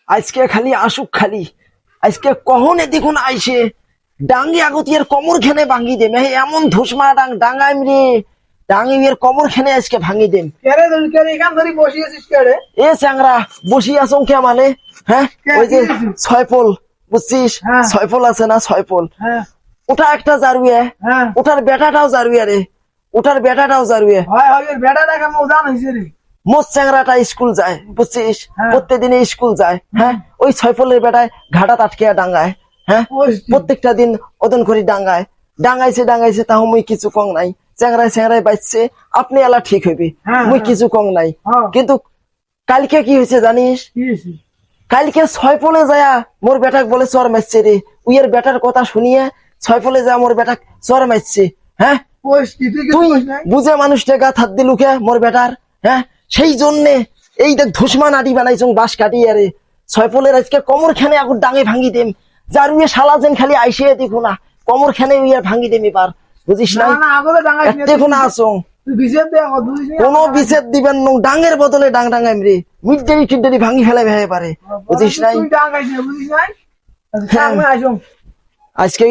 আজকে খালি আসুক খালি আজকে কখনে দেখুন আইসে ডাঙ্গি আগতিয়ার কমর খেনে ভাঙি দেম এমন ধুসমা ডাঙ্গাইম রে ডাঙ্গির কমর খেনে আজকে ভাঙি দেম এ চ্যাংরা বসি আছো কে মানে হ্যাঁ ওই যে ছয়পল বুঝছিস ছয়পল আছে না ছয়পল ওটা একটা জারুয়ে ওটার বেটাটাও জারুয়ে রে ওটার বেটাটাও জারুয়ে মোট চ্যাংরাটা স্কুল যায় বুঝছিস প্রত্যেকদিনে স্কুল যায় হ্যাঁ ওই ছয়ফলের বেটায় ঘাটা আটকে ডাঙ্গায় হ্যাঁ প্রত্যেকটা দিন ওদন করি ডাঙ্গাইছে তাও মুই কিছু কং নাই চ্যাংরায় বাইছে আপনি এলা ঠিক হইবি মুই কিছু কং নাই কিন্তু কালকে কি হয়েছে জানিস কালকে ছয়ফলে যায় মোর বেটাক বলে চর মারছে রে উইয়ের বেটার কথা শুনিয়ে ছয়ফলে যায় মোর বেটাক চর মারছে হ্যাঁ তুই বুঝে মানুষটা গা হাত দিলুকে মোর বেটার হ্যাঁ সেই জন্যে এই দেখ ধুসমা নাটি বানাইছ বাঁশ কাটিয়ে রে ছয়ফলের আজকে কমর খানে আগুর ডাঙে ভাঙি দেম যার উয়ে শালা যেন খালি আইসে দেখো না কমর খানে উইয়ার ভাঙি দেম এবার বুঝিস না দেখো না আসো কোন বিছেদ দিবেন ডাঙের বদলে ডাঙাইম রে মিডডেরি টিডডেরি ভাঙি ফেলে ভেবে পারে বুঝিস নাই আজকে